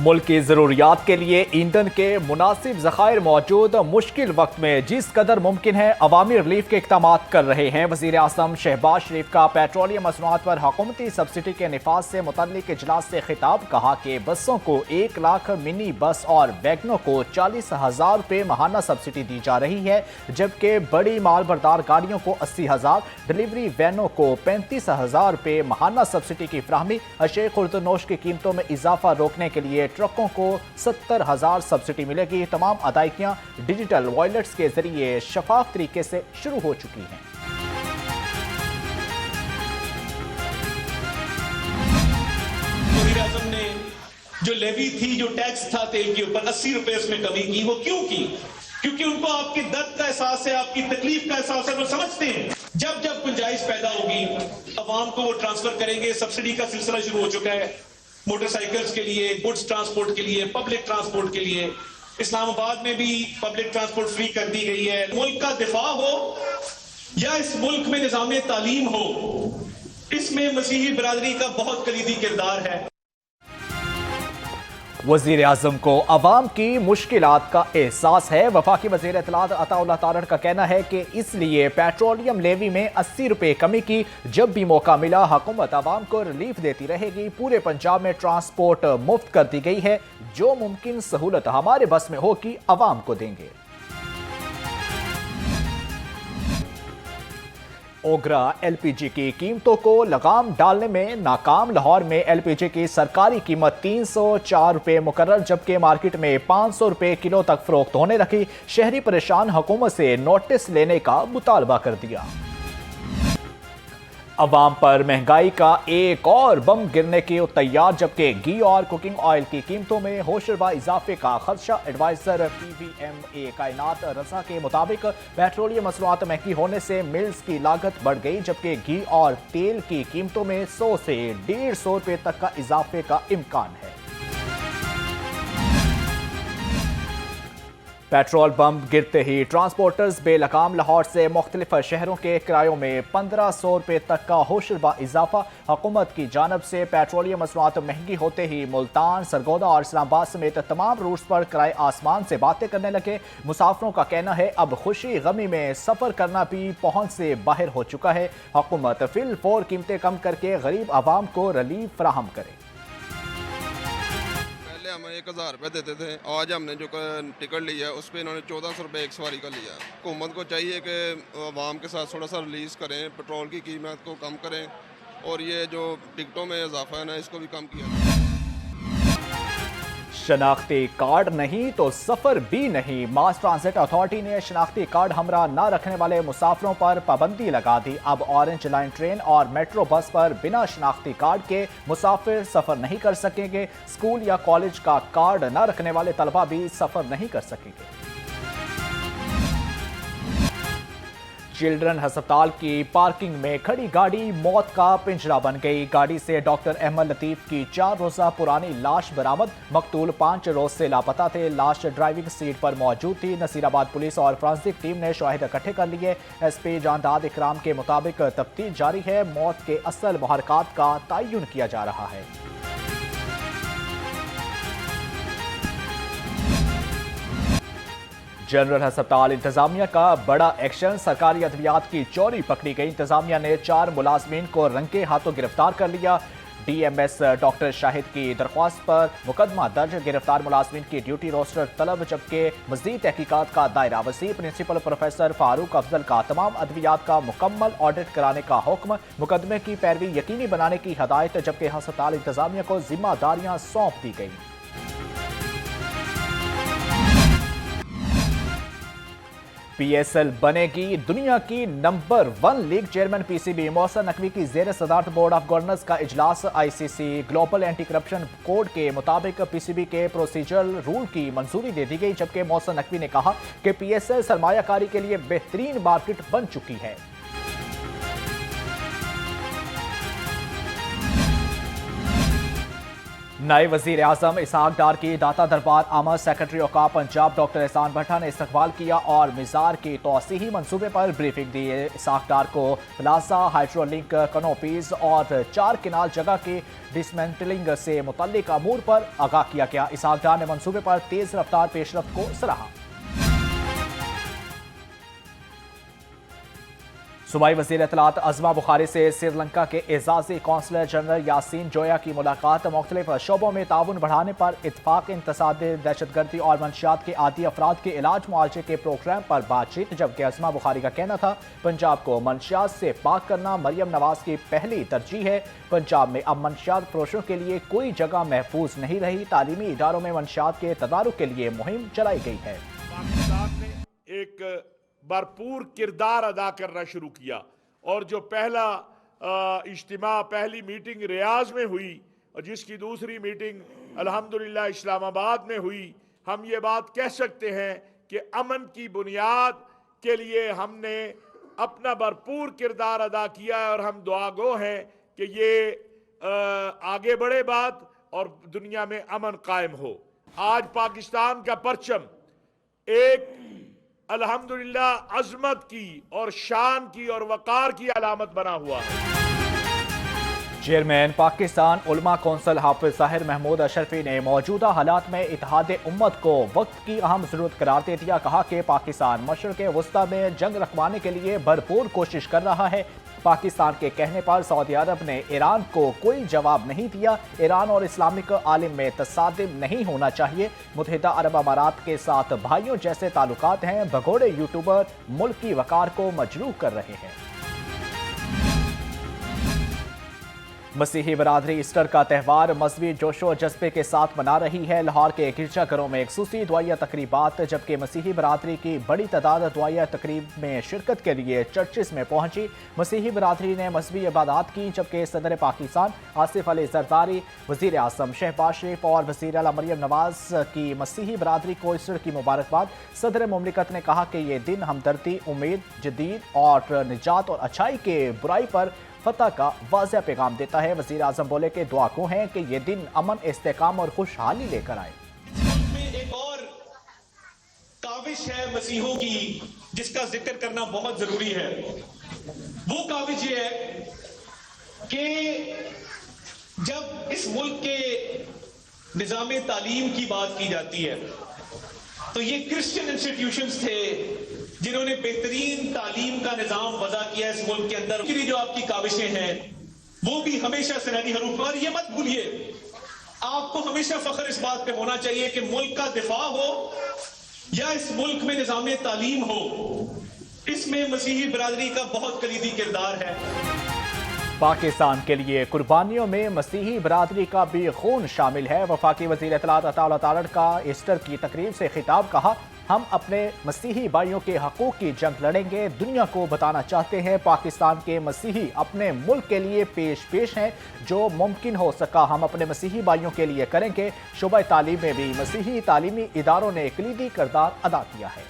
मुल्क की ज़रूरियात के लिए ईंधन के मुनासिब ज़खायर मौजूद मुश्किल वक्त में जिस कदर मुमकिन है अवामी रिलीफ के इक़दाम कर रहे हैं। वज़ीर आज़म शहबाज शरीफ का पेट्रोलियम मसनूआत पर हुकूमती सब्सिडी के निफाज से मुतल्लिक इजलास से खिताब। कहा कि बसों को 1 लाख, मिनी बस और वैगनों को 40,000 रुपये माहाना सब्सिडी दी जा रही है, जबकि बड़ी माल बरदार गाड़ियों को 80,000, डिलीवरी वैनों को 35,000 रुपये माहाना सब्सिडी की फराहमी। अशे खुर्दनोश की कीमतों में इजाफा रोकने के लिए ट्रकों को 70,000 सब्सिडी मिलेगी। तमाम अदायगियां डिजिटल वॉलेट्स के जरिए शफाफ तरीके से शुरू हो चुकी हैं। वज़ीर आज़म ने जो लेवी थी, जो टैक्स था तेल के ऊपर, 80 रुपए उसमें कमी की। वो क्यों की? क्योंकि उनको आपके दर्द का एहसास है, आपकी तकलीफ का एहसास है। वो समझते हैं जब जब गुंजाइश पैदा होगी अवाम को वो ट्रांसफर करेंगे। सब्सिडी का सिलसिला शुरू हो चुका है मोटरसाइकिल्स के लिए, गुड्स ट्रांसपोर्ट के लिए, पब्लिक ट्रांसपोर्ट के लिए। इस्लामाबाद में भी पब्लिक ट्रांसपोर्ट फ्री कर दी गई है। मुल्क का दिफा हो या इस मुल्क में निज़ाम तालीम हो, इसमें मसीही बरादरी का बहुत कलीदी किरदार है। वज़ीर आज़म को अवाम की मुश्किलात का एहसास है। वफाकी वज़ीर इत्तलात अताउल्लाह तारड़ का कहना है कि इसलिए पेट्रोलियम लेवी में 80 रुपये कमी की। जब भी मौका मिला हुकूमत अवाम को रिलीफ देती रहेगी। पूरे पंजाब में ट्रांसपोर्ट मुफ्त कर दी गई है। जो मुमकिन सहूलत हमारे बस में होगी अवाम को देंगे। ओगरा एलपीजी की कीमतों को लगाम डालने में नाकाम। लाहौर में एलपीजी की सरकारी कीमत 304 रुपये मुकर्रर, जबकि मार्केट में 500 रुपये किलो तक फरोख्त होने लगी। शहरी परेशान हुकूमत से नोटिस लेने का मुतालबा कर दिया। अवाम पर महंगाई का एक और बम गिरने की तैयार, जबकि घी और कुकिंग ऑयल की कीमतों में होशरबा इजाफे का खदशा। एडवाइजर PVMA कायनात रजा के मुताबिक पेट्रोलियम मसनूआत महंगी होने से मिल्स की लागत बढ़ गई, जबकि घी और तेल की कीमतों में 100 से 150 रुपये तक का इजाफे का इम्कान है। पेट्रोल बम गिरते ही ट्रांसपोर्टर्स बेलगाम। लाहौर से मुख्तलिफ शहरों के किरायों में 1500 रुपये तक का होशरबा इजाफा। हुकूमत की जानब से पेट्रोलियम मसनूआत महंगी होते ही मुल्तान, सरगोदा और इस्लामाबाद समेत तमाम रूट्स पर किराए आसमान से बातें करने लगे। मुसाफिरों का कहना है अब खुशी गमी में सफ़र करना भी पहुंच से बाहर हो चुका है। हुकूमत फिल फौर कीमतें कम करके गरीब आवाम को रिलीफ फराहम करे। हमें 1000 रुपये देते थे, आज हमने जो टिकट लिया है उस पर इन्होंने 1400 रुपये एक सवारी का लिया। हुकूमत को चाहिए कि आवाम के साथ थोड़ा सा रिलीज़ करें, पेट्रोल की कीमत को कम करें और ये जो टिकटों में इजाफा है ना इसको भी कम किया जाए। शनाख्ती कार्ड नहीं तो सफर भी नहीं। मास ट्रांजिट अथॉरिटी ने शनाख्ती कार्ड हमरा न रखने वाले मुसाफिरों पर पाबंदी लगा दी। अब ऑरेंज लाइन ट्रेन और मेट्रो बस पर बिना शनाख्ती कार्ड के मुसाफिर सफर नहीं कर सकेंगे। स्कूल या कॉलेज का कार्ड न रखने वाले तलबा भी सफर नहीं कर सकेंगे। चिल्ड्रन अस्पताल की पार्किंग में खड़ी गाड़ी मौत का पिंजरा बन गई। गाड़ी से डॉक्टर अहमद लतीफ की 4 रोज़ा पुरानी लाश बरामद। मकतूल 5 रोज से लापता थे। लाश ड्राइविंग सीट पर मौजूद थी। नसीराबाद पुलिस और फॉरेंसिक टीम ने शवाहिद इकट्ठे कर लिए। SP जानदाद इकराम के मुताबिक तफ्तीश जारी है। मौत के असल मुहर्रिकात का तयन किया जा रहा है। जनरल अस्पताल इंतजामिया का बड़ा एक्शन। सरकारी अद्वियात की चोरी पकड़ी गई। इंतजामिया ने 4 मुलाजमीन को रंगे हाथों गिरफ्तार कर लिया। DMS डॉक्टर शाहिद की दरख्वास्त पर मुकदमा दर्ज। गिरफ्तार मुलाजमीन की ड्यूटी रोस्टर तलब, जबकि मजीद तहकीकात का दायरा वसी। प्रिंसिपल प्रोफेसर फारूक अफजल का तमाम अद्वियात का मुकम्मल ऑडिट कराने का हुक्म। मुकदमे की पैरवी यकीनी बनाने की हदायत, जबकि अस्पताल इंतजामिया को जिम्मेदारियां सौंप दी गई। PSL बनेगी दुनिया की number 1 league. Chairman PCB Mohsin Naqvi की जेर सदारत बोर्ड ऑफ गवर्नर्स का इजलास। ICC global anti corruption code के मुताबिक PCB के प्रोसीजरल रूल की मंजूरी दे दी गई, जबकि मोहसिन नकवी ने कहा कि PSL सरमायाकारी के लिए बेहतरीन मार्केट बन चुकी है। नए वजीर आजम इसहाक डार की दाता दरबार आमद सेक्रेटरी औकाफ पंजाब डॉक्टर एहसान भट्टा ने इस्तकबाल किया और मिज़ार की तोसीही मंसूबे पर ब्रीफिंग दी। इसहाक डार को प्लाजा, हाइड्रोलिंक कनोपीज और 4 किनाल जगह की डिसमेंटलिंग से मुतल्लिक अमूर पर आगाह किया गया। इसहाक डार ने मंसूबे पर तेज रफ्तार पेशरफ्त को सराहा। सूबाई वज़ीर इत्तलात अज़मा बुखारी से श्रीलंका के एजाजी कौंसलर जनरल यासीन जोया की मुलाकात। मुख्तलिफ शोबों में ताउन बढ़ाने पर इत्तफाक, इंतसादी दहशतगर्दी और मंशियात के आदी अफराद के इलाज मुआलजे के प्रोग्राम पर बातचीत। जबकि अज़मा बुखारी का कहना था पंजाब को मंशियात से पाक करना मरियम नवाज की पहली तरजीह है। पंजाब में अब मंशियात फरोशों के लिए कोई जगह महफूज नहीं रही। तालीमी इदारों में मंशियात के तदारुक के लिए मुहिम चलाई गई है। पाकिस्तान ने एक भरपूर किरदार अदा करना शुरू किया और जो पहला इज्तिमा, पहली मीटिंग रियाज में हुई और जिसकी दूसरी मीटिंग अल्हम्दुलिल्लाह इस्लामाबाद में हुई, हम ये बात कह सकते हैं कि अमन की बुनियाद के लिए हमने अपना भरपूर किरदार अदा किया है और हम दुआगो हैं कि ये आगे बढ़े बात और दुनिया में अमन कायम हो। आज पाकिस्तान का परचम एक अल्हम्दुलिल्लाह अजमत की और शान की और वकार की अलामत बना हुआ है। चेयरमैन पाकिस्तान उलमा कौंसिल हाफिज ज़ाहिर महमूद अशरफी ने मौजूदा हालात में इत्तेहाद उम्मत को वक्त की अहम ज़रूरत करार दे दिया। कहा कि पाकिस्तान मशरिक़ वस्ता में जंग रखवाने के लिए भरपूर कोशिश कर रहा है। पाकिस्तान के कहने पर सऊदी अरब ने ईरान को कोई जवाब नहीं दिया। ईरान और इस्लामिक आलम में तसादिम नहीं होना चाहिए। मुत्तहिदा अरब अमारात के साथ भाइयों जैसे ताल्लुकात हैं। भगोड़े यूट्यूबर मुल्क की वकार को मजरूह कर रहे हैं। मसीही बरादरी ईस्टर का त्यौहार मजहबी जोशो जज्बे के साथ मना रही है। लाहौर के गिरजाघरों में खुसूसी दुआया तकरीबात, जबकि मसीही बरादरी की बड़ी तादाद दुआया तकरीब में शिरकत के लिए चर्चिस में पहुंची। मसीही बरादरी ने मजहबी इबादत की, जबकि सदर पाकिस्तान आसिफ अली जरदारी, वज़ीर आज़म शहबाज शरीफ और वज़ीर आला मरियम नवाज की मसीही बरादरी को ईस्टर की मुबारकबाद। सदर मुमलिकत ने कहा कि ये दिन हमदर्दी, उम्मीद, जदीद और निजात और अच्छाई के बुराई पर फतह का वाज़ेह पैगाम देता है। वज़ीर आज़म बोले कि दुआ को हैं कि ये दिन अमन, इस्तेकाम और खुशहाली लेकर आए। में एक और काविश है मसीहों की जिसका जिक्र करना बहुत जरूरी है। वो काविश ये है कि जब इस मुल्क के निज़ाम तालीम की बात की जाती है तो ये क्रिश्चियन इंस्टीट्यूशंस थे जिन्होंने बेहतरीन तालीम का निजाम वज़ा किया इस मुल्क के अंदर। जो आपकी काविशें हैं वो भी हमेशा सुनहरी हरूफ पर, ये मत भूलिए, आपको हमेशा फख्र इस बात पे होना चाहिए कि मुल्क का दिफा हो या इस मुल्क में निजाम तालीम हो, इसमें मसीही बरादरी का बहुत कलीदी किरदार है। पाकिस्तान के लिए कुर्बानियों में मसीही बरादरी का भी खून शामिल है। वफाकी वज़ीर इत्तलात अता तारड़ का ईस्टर की तकरीब से खिताब। कहा, हम अपने मसीही भाइयों के हकूक़ की जंग लड़ेंगे। दुनिया को बताना चाहते हैं पाकिस्तान के मसीही अपने मुल्क के लिए पेश हैं। जो मुमकिन हो सका हम अपने मसीही भाइयों के लिए करेंगे। शोबा तालीम में भी मसीही तालीमी इदारों ने कलीदी किरदार अदा किया है।